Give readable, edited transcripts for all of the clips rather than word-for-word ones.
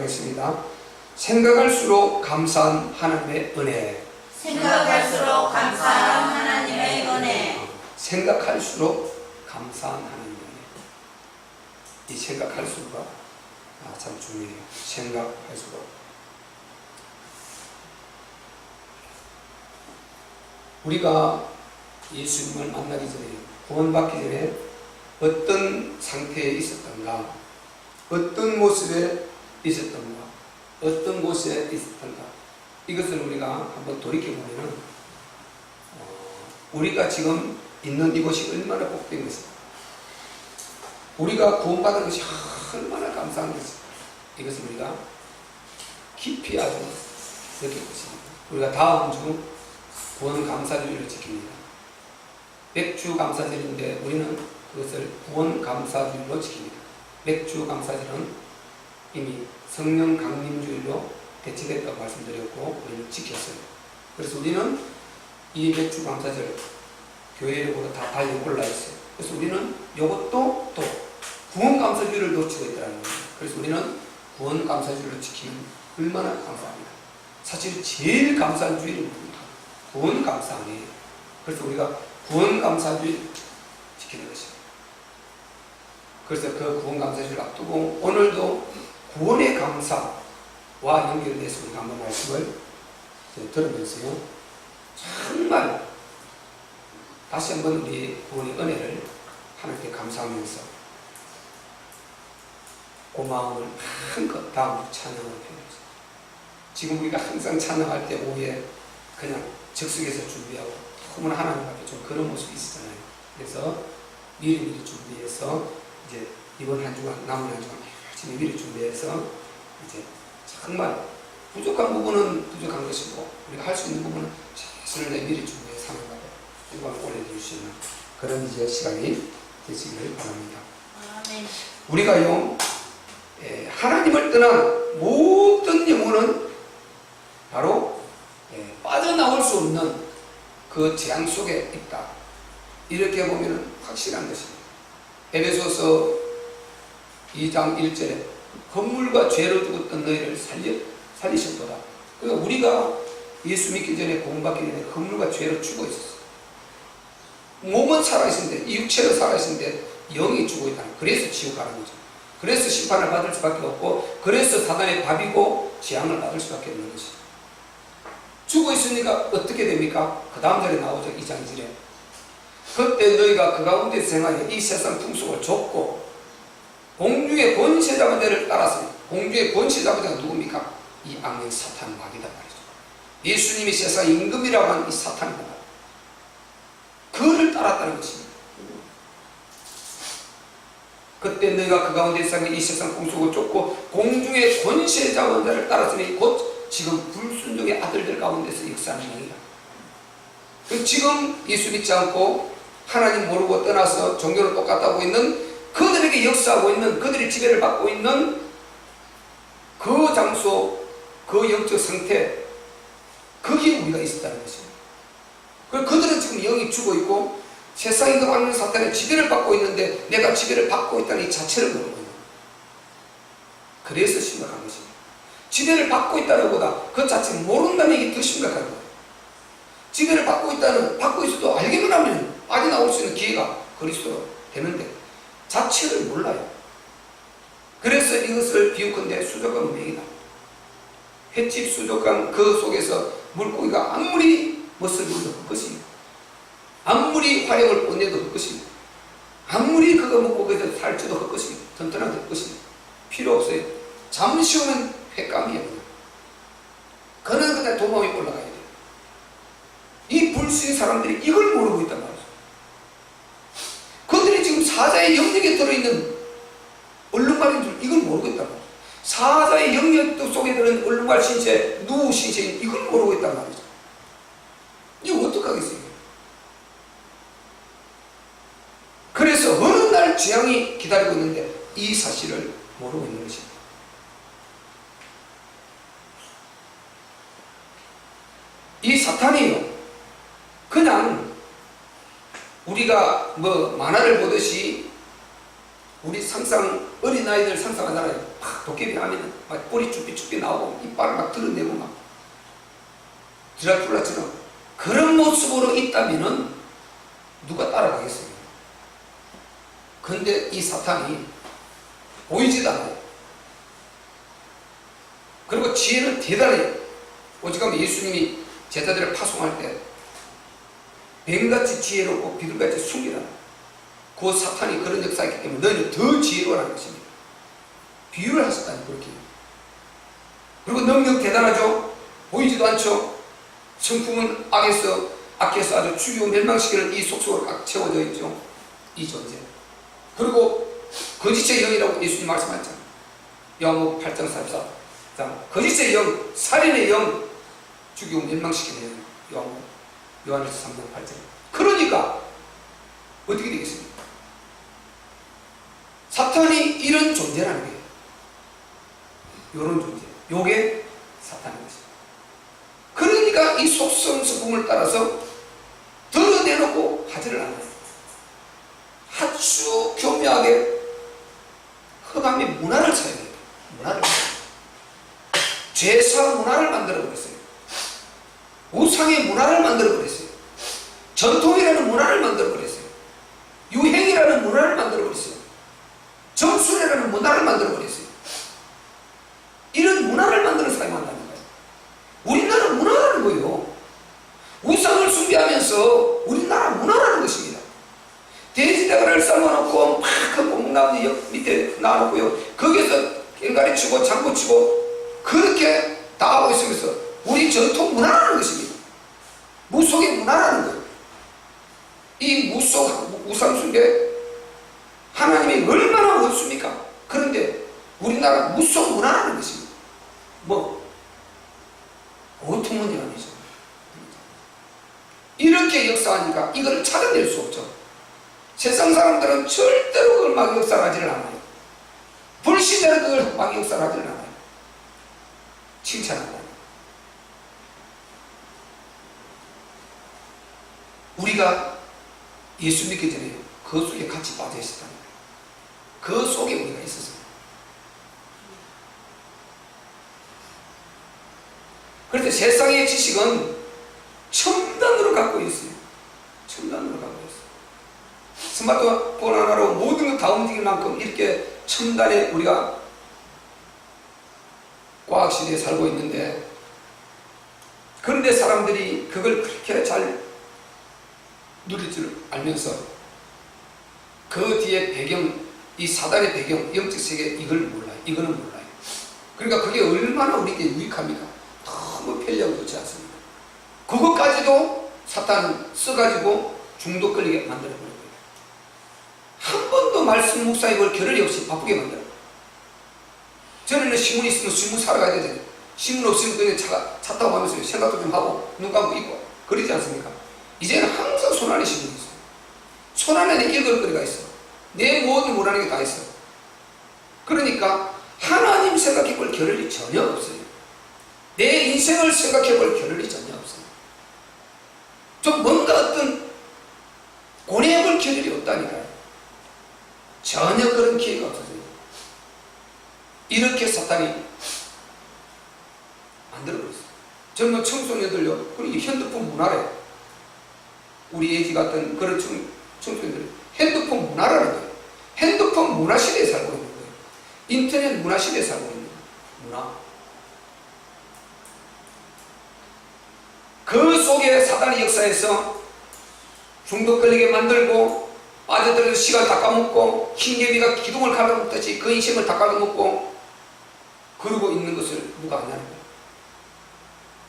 하겠습니다. 생각할수록 감사한 하나님의 은혜. 생각할수록 감사한 하나님의 은혜. 생각할수록 감사한 하나님의 은혜. 이 생각할수가 참 중요해요. 생각할수록. 우리가 예수님을 만나기 전에, 구원받기 전에 어떤 상태에 있었던가, 어떤 모습에 있었던가, 어떤 곳에 있었던가, 이것을 우리가 한번 돌이켜보면 우리가 지금 있는 이곳이 얼마나 복된 것인가, 우리가 구원받은 것이 얼마나 감사한 것인가, 이것을 우리가 깊이 아주 느낄 것입니다. 우리가 다음 주 구원 감사주일을 지킵니다. 맥주 감사절인데 우리는 그것을 구원 감사주일로 지킵니다. 맥주 감사절은 이미 성령 강림주일로 배치됐다고 말씀드렸고 우리는 지켰어요. 그래서 우리는 이 맥주 감사절 교회력으로 다 달려 올라 있어요. 그래서 우리는 이것도 또 구원 감사주일을 놓치고 있다는 거예요. 그래서 우리는 구원 감사주일을 지키면 얼마나 감사합니다. 사실 제일 감사한 주일은 뭡니까? 구원 감사하네. 그래서 우리가 구원 감사주일 지키는 것입니다. 그래서 그 구원 감사주일 앞두고 오늘도 구원의 감사와 연결돼서 우리가 한번 말씀을 들으면서요, 정말 다시 한번 우리 구원의 은혜를 하나님께 감사하면서 고마움을 한껏 다음으로 찬양을 표현합니다. 지금 우리가 항상 찬양할 때 오후에 그냥 즉석에서 준비하고 너무나 하나님 앞에 좀 그런 모습이 있잖아요. 그래서 미리미리 준비해서 이제 이번 한 주간, 남은 한 주간 열심히 미리 준비해서 이제 정말 부족한 부분은 부족한 것이고 우리가 할 수 있는 부분은 최선을 다해 미리 준비해서 하는 것에 영광을 올려줄 수 있는 그런 이제 시간이 되시기를 바랍니다. 아멘. 우리가요, 하나님을 떠난 모든 영혼은 바로 빠져나올 수 없는 그 재앙 속에 있다. 이렇게 보면 확실한 것입니다. 에베소서 2장 1절에 건물과 죄로 죽었던 너희를 살리셨도다. 그러니까 우리가 예수 믿기 전에 구원받기 전에 건물과 죄로 죽어 있었어요. 몸은 살아있는데, 이 육체로 살아있는데 영이 죽어 있다. 그래서 지옥 가는 거죠. 그래서 심판을 받을 수밖에 없고, 그래서 사단의 밥이고 재앙을 받을 수밖에 없는 것이죠. 죽어 있으니까 어떻게 됩니까? 그 다음 절에 나오죠. 2장 2절에 그때 너희가 그 가운데 생하여 이 세상 풍속을 좁고 공중의 권세 잡은 자를 따랐으니, 공중의 권세 잡은 자가 누굽니까? 이 악령 사탄 마귀다 말이죠. 예수님이 세상 임금이라고 하는 이 사탄입니다. 그를 따랐다는 것입니다. 그때 너희가 그 가운데 생하여 이 세상 풍속을 좁고 공중의 권세 잡은 자를 따랐으니 곧 지금 불순종의 아들들 가운데서 역사하는 영이다. 지금 예수 믿지 않고 하나님 모르고 떠나서 종교로 똑같다고 있는 그들에게 역사하고 있는, 그들이 지배를 받고 있는 그 장소, 그 영적 상태, 거기에 우리가 있었다는 것입니다. 그들은 지금 영이 죽어 있고 세상에 그 악령 사탄의 지배를 받고 있는데 내가 지배를 받고 있다는 이 자체를 모르고 있는 거예요. 그래서 심각한 것입니다. 지배를 받고 있다는 것보다 그 자체 모른다는 게 더 심각한 거예요. 지배를 받고 있어도 알기만 하면 빠져나올 수 있는 기회가 그리스도로 되는데 자체를 몰라요. 그래서 이것을 비유컨대 수족관 운명이다. 횟집 수족관 그 속에서 물고기가 아무리 멋을 부려도 헛것입니다. 아무리 화력을 뽐내도 헛것입니다. 아무리 그거 먹고 거기서 살쪄도 헛것입니다. 튼튼하도 헛것입니다. 필요 없어요. 잠시 오면 횟감이에요. 그는 그냥 도망이 올라가야 돼요. 이 불신의 사람들이 이걸 모르고 있단 말이죠. 그들이 지금 사자의 영역에 들어있는 얼룩말인 줄 이걸 모르고 있단 말이죠. 사자의 영역 속에 들어있는 얼룩말 신체, 누 신체인 이걸 모르고 있단 말이죠. 이거 어떡하겠어요? 그래서 어느 날 재앙이 기다리고 있는데 이 사실을 모르고 있는 것입니다. 이 사탄이요, 그냥 우리가 만화를 보듯이 우리 어린아이들 상상하잖아요. 막 도깨비 하면은 막 꼬리 쭈삐쭈삐 나오고 이빨을 막 드러내고 막 드라큘라처럼 그런 모습으로 있다면은 누가 따라가겠어요? 근데 이 사탄이 보이지도 않아요. 그리고 지혜는 대단해요. 오직하면 예수님이 제자들을 파송할 때 뱀같이 지혜롭고 비둘같이 숨기라. 그 사탄이 그런 역사였기 때문에 너희는 더 지혜로라는 것입니다. 비유를 하셨다니 그렇게. 그리고 능력 대단하죠. 보이지도 않죠. 성품은 악에서 아주 죽이고 멸망시키는 이 속속으로 꽉 채워져 있죠. 이 존재. 그리고 거짓의 영이라고 예수님 말씀하셨잖아요. 요한복음 8장 44. 거짓의 영, 살인의 영, 죽이고 멸망시키는 영. 요한일서 3장 8절. 그러니까 어떻게 되겠습니까? 사탄이 이런 존재라는 거예요. 이런 존재. 요게 사탄인 것입니다. 그러니까 이 속성 성품을 따라서 드러내놓고 하지를 않아요. 아주 교묘하게 흑암의 문화를 사용해요. 문화를. 죄사 문화를 만들어버렸어요. 우상의 문화를 만들어버렸어요. 전통이라는 문화를 만들어버렸어요. 유행이라는 문화를 만들어버렸어요. 정수례라는 문화를 만들어버렸어요. 이런 문화를 만들어 사용한다는 거예요. 우리나라 문화라는 거예요. 우상을 숭배하면서 우리나라 문화라는 것입니다. 돼지대가를 삶아놓고 막 그 뽕나무 밑에 놔놓고요. 거기서 갱가리 치고 장구 치고 그렇게 다 하고 있으면서 우리 전통 문화라는 것입니다. 무속의 문화라는 거예요. 이 무속, 우상숭배 하나님이 얼마나 어렵습니까? 그런데 우리나라 무속 문화라는 것입니다. 보통 문제가 아니죠. 이렇게 역사하니까 이걸 찾아낼 수 없죠. 세상 사람들은 절대로 그걸 막 역사하지를 않아요. 불신자는 그걸 막 역사하지를 않아요. 칭찬한다. 우리가 예수 믿기 전에 그 속에 같이 빠져 있었다는 거예요. 그 속에 우리가 있었어요. 그런데 세상의 지식은 첨단으로 갖고 있어요. 첨단으로 갖고 있어요. 스마트폰 하나로 모든 것 다 움직일 만큼 이렇게 첨단에 우리가 과학시대에 살고 있는데, 그런데 사람들이 그걸 그렇게 잘 누릴 줄 알면서 그 뒤에 배경, 이 사단의 배경, 영적 세계 이걸 몰라요. 이거는 몰라요. 그러니까 그게 얼마나 우리에게 유익합니까? 너무 편리하고 좋지 않습니까? 그것까지도 사탄은 써가지고 중독 걸리게 만들어버려요. 한 번도 말씀 묵상에 볼 겨를이 없이 바쁘게 만들어요. 전에는 신문 있으면 신문 사러 가야 되잖아요. 신문 없으면 그냥 차 타고 가면서 생각도 좀 하고 눈 감고 있고 그러지 않습니까? 이제는 항상 손안에 신문이 있어요. 손안에 내 읽을 거리가 있어. 내 모든 원하는 게 다 있어. 그러니까 하나님 생각해 볼 겨를이 전혀 없어요. 내 인생을 생각해 볼 겨를이 전혀 없어요. 좀 뭔가 어떤 고뇌해 볼 겨를이 없다니까요. 전혀 그런 기회가 없어져요. 이렇게 사탄이 만들어버렸어요. 젊은 청소년들요, 그리고 핸드폰 문화래. 우리 예지 같은 그런 청소년들이 핸드폰 문화라는 거예요. 핸드폰 문화 시대에 살고 있는 거예요. 인터넷 문화 시대에 살고 있는 거예요. 문화. 그 속에 사단의 역사에서 중독 걸리게 만들고 빠져들어서 시간 다 까먹고 흰개비가 기둥을 갈아먹듯이 그 인생을 다 갈아먹고 그러고 있는 것을 누가 아냐는 거예요.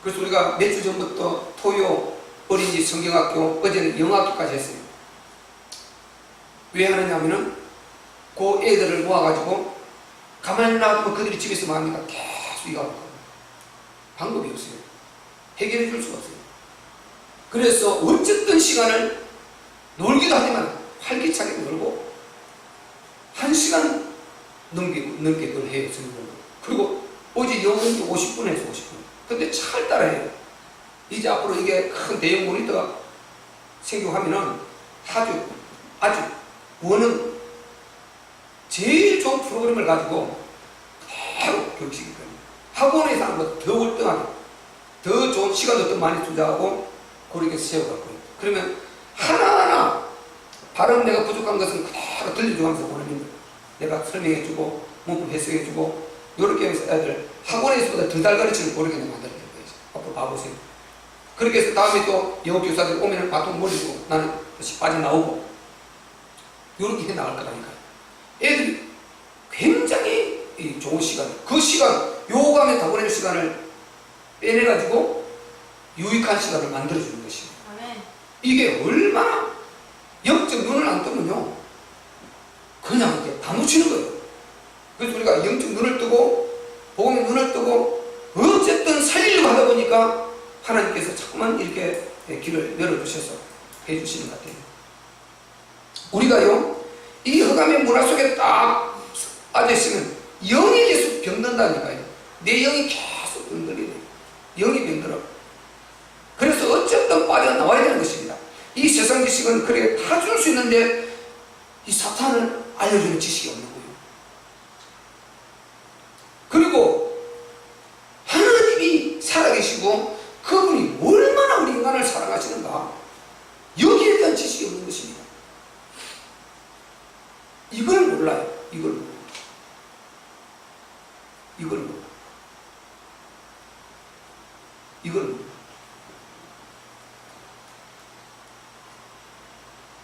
그래서 우리가 몇 주 전부터 토요 어린이 성경학교, 어제는 영어학교까지 했어요. 왜 하느냐면은 그 애들을 모아가지고 가만히 놔두면 그들이 집에서 마음이니까 계속 이거 하고 방법이 없어요. 해결해 줄 수가 없어요. 그래서 어쨌든 시간을 놀기도 하지만 활기차게 놀고 1시간 넘게 그걸 해요. 그리고 어제 영어는 50분 해서 50분. 근데 잘 따라해요. 이제 앞으로 이게 큰 대형 모니터가 생겨하면은 아주 원은 제일 좋은 프로그램을 가지고 그대로 교육시키기 때문에 학원에서 하는 것보다 더 월등하게 더 좋은 시간도 더 많이 투자하고 그렇게 세워갖고 그러면 하나하나 발음 내가 부족한 것은 그대로 들려주면서 원어민 내가 설명해주고 문법 해석해주고 이렇게 해서 애들 학원에서보다 더 잘 가르치는 그렇게 만들어야 될 거예요. 앞으로 봐보세요. 그렇게 해서 다음에 또 영어 교사들이 오면 바통 몰리고 나는 다시 빠져나오고 이렇게 해 나갈 거라니까요. 애들이 굉장히 좋은 시간, 그 시간, 요감에 다 보내는 시간을 빼내가지고 유익한 시간을 만들어주는 것입니다. 아멘. 이게 얼마나 영적 눈을 안 뜨면요 그냥 이렇게 다 놓치는 거예요. 그래서 우리가 영적 눈을 뜨고 복음의 눈을 뜨고 어쨌든 살리려고 하다 보니까 하나님께서 자꾸만 이렇게 길을 열어주셔서 해주시는 것 같아요. 우리가요 이 흑암의 문화 속에 딱 앉아있으면 영이 계속 병든다니까요. 내 영이 계속 병들이네. 영이 병들어. 그래서 어쨌든 빠져나와야 되는 것입니다. 이 세상 지식은 그렇게 다 줄 수 있는데 이 사탄을 알려주는 지식이 없는 거예요. 그리고 하나님이 살아계시고 그분이 얼마나 우리 인간을 사랑하시는가 여기에 대한 지식이 없는 것입니다. 이걸 몰라요. 이걸 몰라요. 이걸 몰라요. 이걸 몰라요.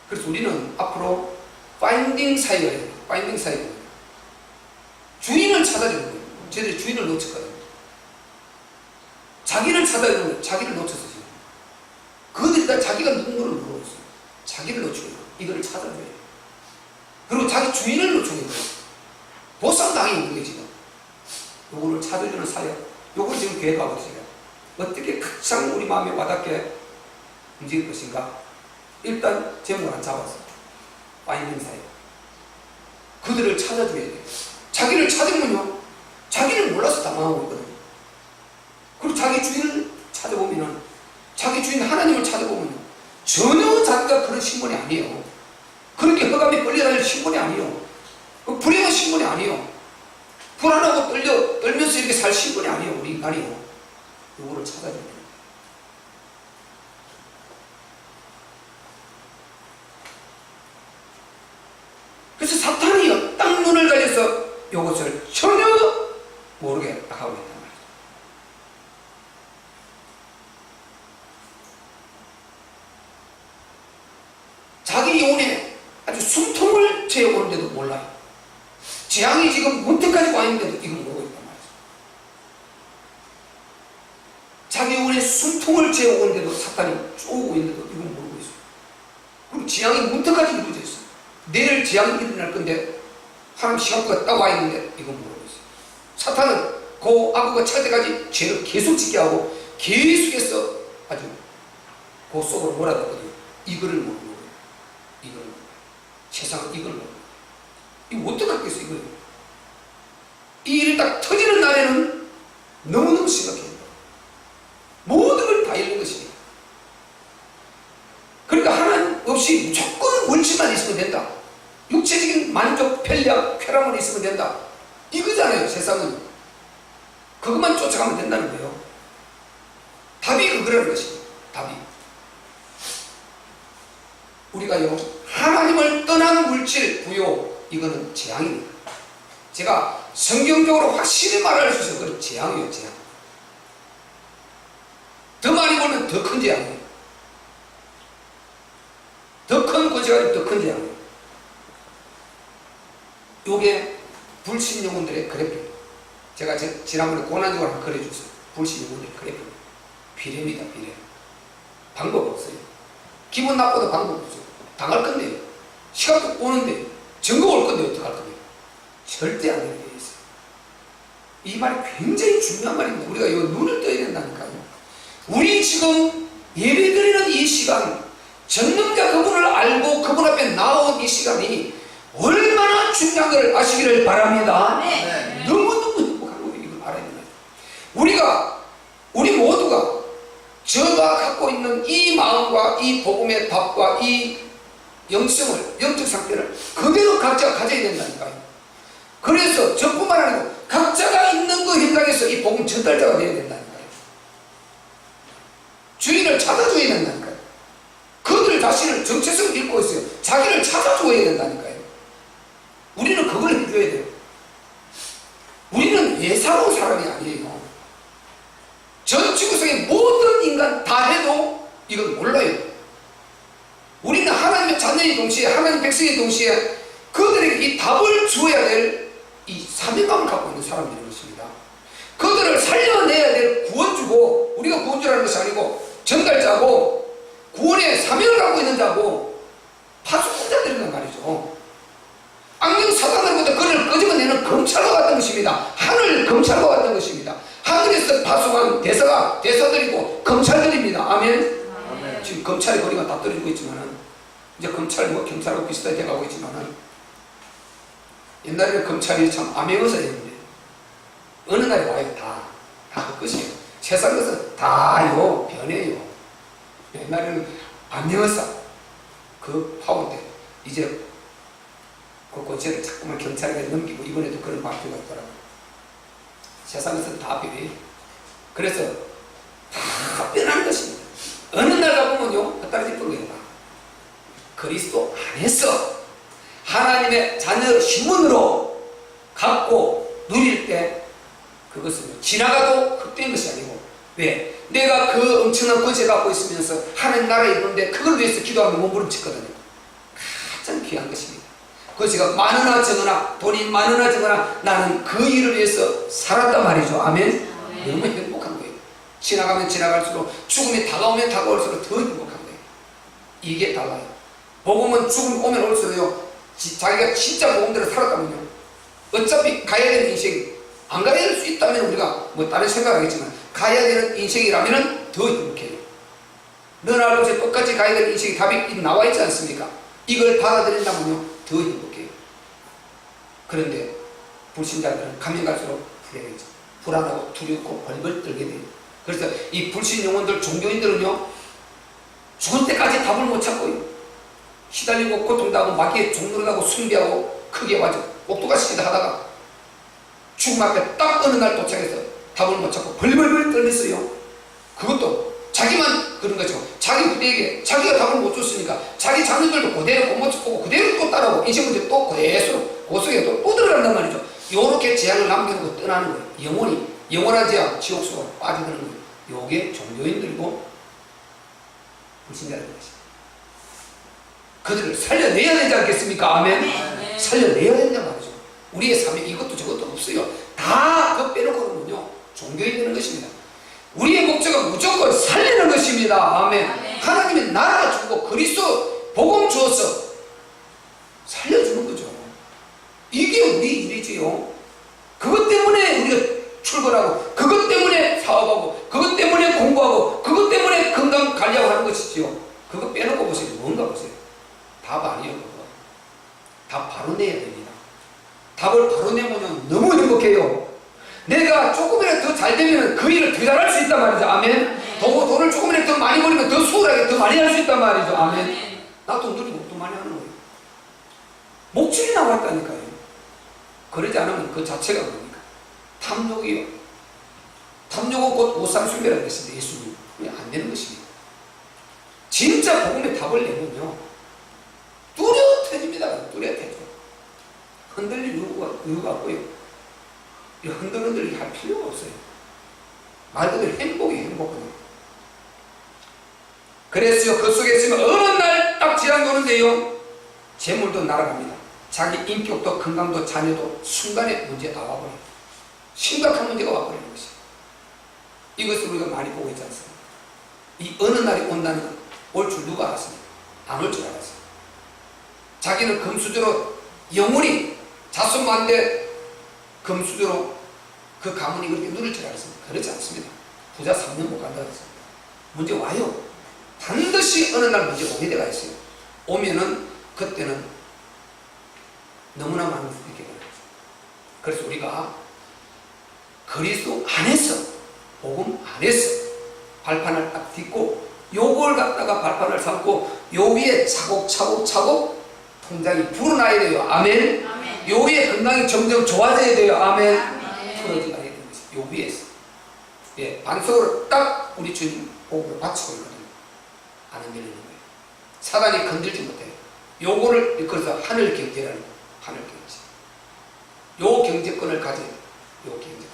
그래서 우리는 앞으로 파인딩 사이가 해요. 파인딩 사이가. 주인을 찾아주는 거예요. 쟤들이 주인을 놓쳤거든요. 자기를 찾아주는 거예요. 자기를 놓쳤어 지금. 그들이 다 자기가 누군가를 모르고 있어요. 자기를 놓치고 이거를 찾아줘야 돼요. 그리고 자기 주인을 놓치는 거예요. 보상당해 있는 게 지금. 요거를 찾아주는 사역. 요걸 지금 계획하고 있어요. 어떻게 가장 우리 마음에 와닿게 움직일 것인가? 일단 제목을 안 잡았어. 파인딩 사역. 그들을 찾아줘야 돼요. 자기를 찾으면요 자기를 몰라서 당황하고 있거든요. 그리고 자기 주인을 찾아보면은 자기 주인 하나님을 찾아보면요 전혀 자기가 그런 신분이 아니에요. 그렇게 흑암에 끌려다닐 신분이 아니에요. 불행한 신분이 아니에요. 불안하고 떨면서 이렇게 살 신분이 아니에요. 우리 인간이요. 요거를 찾아줘야 돼요. 그래서 사탄이요 딱 눈을 가려서 이것을 전혀 모르게 하고 있단 말이죠. 자기 영혼에 아주 숨통을 재어오는데도 몰라요. 재앙이 지금 문턱까지 와 있는데도 이걸 모르고 있단 말이죠. 자기 영혼에 숨통을 재어오는데도 사탄이 쪼고 있는데도 이걸 모르고 있어요. 그리고 재앙이 문턱까지 이루어져 있어요. 내일 재앙이 일어날 건데 하나님 시간표가 딱 와 있는데 이건 모르고 있어요. 사탄은 그 악어가 찰 때까지 죄를 계속 짓게 하고 계속해서 아주 그 속으로 몰아넣거든요. 이거를 모르는 거예요. 이걸 세상은 이걸 모르는 거예요. 이거 어떡하겠어 이거예요. 이 일이 딱 터지는 날에는 너무너무 심각해요. 모든 걸 다 잃는 것입니다. 그러니까 하나님 없이 무조건 원칙만 있으면 된다. 육체적인 만족, 편리함, 쾌락만 있으면 된다. 이거잖아요, 세상은. 그것만 쫓아가면 된다는 거예요. 답이 그거라는 것입니다. 답이. 우리가요, 하나님을 떠난 물질, 부요, 이거는 재앙입니다. 제가 성경적으로 확실히 말할 수 있어요. 그건 재앙이에요, 재앙. 더 많이 벌면 더 큰 재앙이에요. 더 큰 권세가 더 큰 재앙이에요. 요게 불신 영혼들의 그래픽. 제가 지난번에 고난적으로 한번 그려줬어요. 불신 영혼들의 그래픽. 비례입니다, 비례. 방법 없어요. 기분 나빠도 방법 없어요. 당할 건데요. 시간도 오는데, 증거 올 건데 어떡할 건데요. 절대 안 되는 게 있어요. 이 말이 굉장히 중요한 말입니다. 우리가 이 눈을 떠야 된다니까요. 우리 지금 예배드리는 이 시간, 전능자 그분을 알고 그분 앞에 나온 이 시간이 얼마나 중요한 걸 아시기를 바랍니다. 네. 너무너무 행복한 거예요. 이걸 알아야 됩니다. 우리 모두가 저가 갖고 있는 이 마음과 이 복음의 답과 이 영성을, 영적 상태를 그대로 각자가 가져야 된다니까요. 그래서 저뿐만 아니고 각자가 있는 그 현장에서 이 복음 전달자가 되어야 된다니까요. 주인을 찾아줘야 된다니까요. 그들 자신을 정체성을 잃고 있어요. 자기를 찾아줘야 된다니까요. 우리는 그걸 해줘야 돼요. 우리는 예사로운 사람이 아니에요. 전 지구상의 모든 인간 다 해도 이건 몰라요. 우리는 하나님의 자녀의 동시에 하나님 백성의 동시에 그들에게 이 답을 주어야 될 이 사명감을 갖고 있는 사람들인 것입니다. 그들을 살려내야 될 구원주고, 우리가 구원주라는 것이 아니고 전달자고 구원의 사명을 갖고 있는 자고 파수꾼자들이란 말이죠. 악령 사단으로부터 그를 끄집어내는 검찰과 같은 것입니다. 하늘 검찰과 같은 것입니다. 하늘에서 파송한 대사들이고 검찰들입니다. 아멘. 아멘. 지금 검찰의 거리가 다 떨어지고 있지만은 이제 검찰 경찰하고 비슷하게 돼가고 있지만은 옛날에는 검찰이 참 암행어사였는데 어느 날에 와요. 다 끝이에요. 세상 것은 다요 변해요. 옛날에는 암행어사 그 파운데 이제 그 권세를 자꾸만 경찰에게 넘기고 이번에도 그런 발표가 있더라고요. 세상에서 다 변해요. 그래서 다 변하는 것입니다. 어느 날 가보면요, 헛다리 짚은 거예요. 그리스도 안에서 하나님의 자녀 신분으로 갖고 누릴 때 그것은 지나가도 헛된 것이 아니고, 왜? 내가 그 엄청난 권세 갖고 있으면서 하나님 나라에 있는데 그걸 위해서 기도하면 몸부림치거든요. 가장 귀한 것입니다. 그래서 제가 많으나 적으나 돈이 많으나 적으나 나는 그 일을 위해서 살았단 말이죠. 아멘. 너무 행복한 거예요. 지나가면 지나갈수록, 죽음이 다가오면 다가올수록 더 행복한 거예요. 이게 달라요. 복음은 죽음 오면 올수록요, 자기가 진짜 복음대로 살았다면요, 어차피 가야 되는 인생, 안 가야 될 수 있다면 우리가 뭐 다른 생각하겠지만 가야 되는 인생이라면 더 행복해요. 너나 아버지 똑같이 가야 되는 인생이 답이 나와 있지 않습니까? 이걸 받아들인다면요 더 행복해요. 그런데 불신자들은 가면 갈수록 불행해져. 불안하고 두렵고 벌벌 떨게 돼요. 그래서 이 불신 영혼들, 종교인들은요, 죽을 때까지 답을 못 찾고요, 시달리고 고통당하고 마귀에 종노릇하고 숭배하고 크게 와서 옥두가시다 하다가 죽음 앞에 딱 어느 날 도착해서 답을 못 찾고 벌벌벌 떨면서요, 그것도 자기만 그런 거죠. 자기 부대에게 자기가 답을 못 줬으니까 자기 자녀들도 그대로 못 찾고 그대로 또 따라오고 인생 문제 또 그대로 그 속에 또 들어간단 말이죠. 요렇게 재앙을 남겨놓고 떠나는 거예요. 영원한 재앙, 지옥수로 빠져드는 거예요. 요게 종교인들이고 불신자라는 것입니다. 그들을 살려내야 되지 않겠습니까? 아멘. 네. 살려내야 된단 말이죠. 우리의 사명 이것도 저것도 없어요. 다 그거 빼놓고는요 종교인 되는 것입니다. 우리의 목적은 무조건 살리는 것입니다. 아멘. 하나님의 나라가 주고 그리스도 복음 주어서 살려주는 거죠. 이게 우리 일이지요. 그것 때문에 우리가 출근하고, 그것 때문에 사업하고, 그것 때문에 공부하고, 그것 때문에 건강 관리하고 하는 것이지요. 그거 빼놓고 보세요. 뭔가 보세요. 답 아니에요. 그거. 답 바로 내야 됩니다. 답을 바로 내면 너무 행복해요. 내가 조금이라도 더 잘 되면 그 일을 더 잘할 수 있단 말이죠. 아멘. 돈을 조금이라도 더 많이 벌면 더 수월하게 더 많이 할 수 있단 말이죠. 아멘. 나도 누리고 더 많이 하는 거예요. 목줄이 나왔다니까요. 그러지 않으면 그 자체가 뭡니까? 탐욕이요. 탐욕은 곧 오삼순배라는 것인데 예수님 안 되는 것입니다. 진짜 복음의 답을 내면요 뚜렷해집니다. 뚜렷해져. 흔들릴 이유가 없고요. 흔들흔들 할 필요가 없어요. 말 그대로 행복이에요. 그래서요, 그 속에 있으면 어느 날 딱 지나고 오는데요, 재물도 날아갑니다. 자기 인격도 건강도 자녀도 순간에 문제가 와버려요. 심각한 문제가 와버리는 것이에요. 이것을 우리가 많이 보고 있지 않습니까? 이 어느 날이 온다는 올 줄 누가 알았습니까? 안 올 줄 알았어요. 자기는 금수저로 영원히 자손만대 금수저로 그 가문이 그렇게 누릴 줄 알았습니다. 그렇지 않습니다. 부자 3년 못 간다고 했습니다. 문제 와요. 반드시 어느 날 문제 오게 되가 있어요. 오면은 그때는 너무나 많은 일이 있게 되는 거죠. 그래서 우리가 그리스도 안에서, 복음 안에서 발판을 딱 딛고 요걸 갖다가 발판을 삼고 요 위에 차곡차곡 통장이 불어나야 돼요. 아멘. 아멘. 요 위에 건강이 점점 좋아져야 돼요. 아멘. 아멘. 풀어지게 되는 것이 요 위에서. 예, 반석으로 딱 우리 주님 복음을 바치고 있거든요. 안 흔들리는 거예요. 사단이 건들지 못해요. 요거를 이끌어서 하늘 경제라는 거예요. 하늘 경제. 요 경제권을 가져야 돼요. 요 경제권.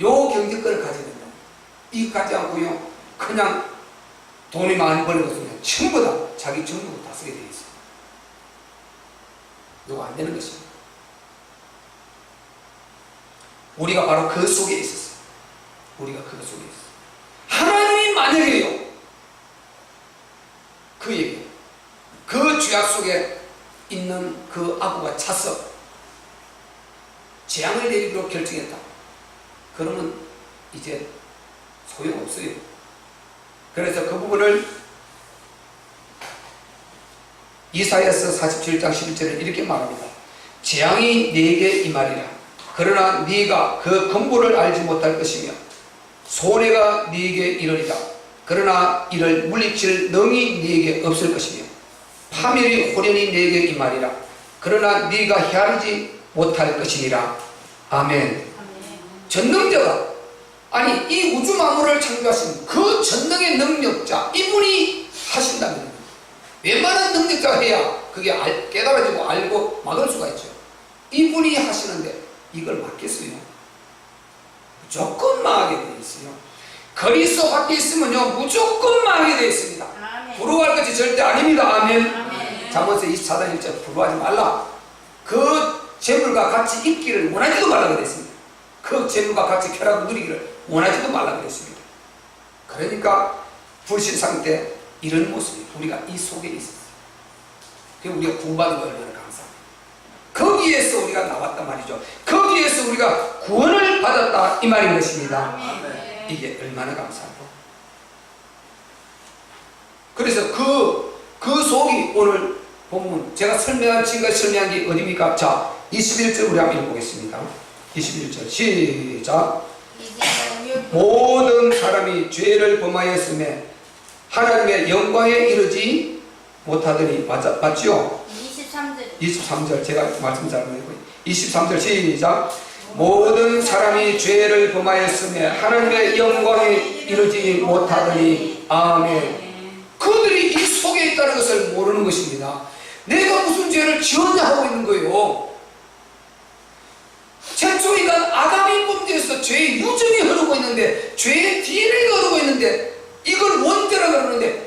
요 경제권을 가져야 된다. 이거 가지 않고요. 그냥 돈이 많이 버는 것은 전부 다 자기 정부를 다 쓰게 돼 있어요. 이거 안 되는 것입니다. 우리가 바로 그 속에 있었어요. 우리가 그 속에 있어요. 하나님이 만약에요. 그 얘기예요. 그 죄악 속에 있는 그 아구가 차서 재앙을 내리기로 결정했다. 그러면 이제 소용없어요. 그래서 그 부분을 이사야서 47장 11절에 이렇게 말합니다. 재앙이 네게 임하리라. 그러나 네가 그 근본을 알지 못할 것이며 손해가 네게 이르리라. 그러나 이를 물리칠 능이 네게 없을 것이며 파멸이 호련히 네게 임하리라. 그러나 네가 헤아리지 못할 것이니라. 아멘. 전능자가 아니 이 우주 만물을 창조하신 그 전능의 능력자 이분이 하신다면 웬만한 능력자가 해야 그게 깨달아지고 알고 막을 수가 있죠. 이분이 하시는데 이걸 막겠어요? 무조건 망하게 되어 있어요. 그리스도 밖에 있으면요 무조건 망하게 되어 있습니다. 부러워할 것이 절대 아닙니다. 아멘. 잠언서 24장 1절 부러워하지 말라. 그 재물과 같이 있기를 원하지도 말라고 그랬습니다. 그 재물과 같이 쾌락을 누리기를 원하지도 말라고 그랬습니다. 그러니까 불신상 때 이런 모습이 우리가 이 속에 있었어요. 그래서 우리가 구원받은 거 얼마나 감사합니다. 거기에서 우리가 나왔단 말이죠. 거기에서 우리가 구원을 받았다 이 말인 것입니다. 이게 얼마나 감사하고. 그래서 그 속이 오늘 본문 제가 지금까지 설명한 게 어디입니까? 자 21절 우리 한번 읽어보겠습니다. 21절 시작. 모든 사람이 죄를 범하였음에 하나님의 영광에 이르지 못하더니 맞죠? 23절 제가 말씀 잘못했고요. 23절 시작. 모든 사람이 죄를 범하였음에 하나님의 영광에 이르지 못하더니 아멘. 그들이 이 속에 있다는 것을 모르는 것입니다. 내가 무슨 죄를 지었냐 하고 있는 거예요. 최초 인간 아담이 범죄해서 죄의 유전이 흐르고 있는데 죄의 DNA가 흐르고 있는데 이걸 원죄라 그러는데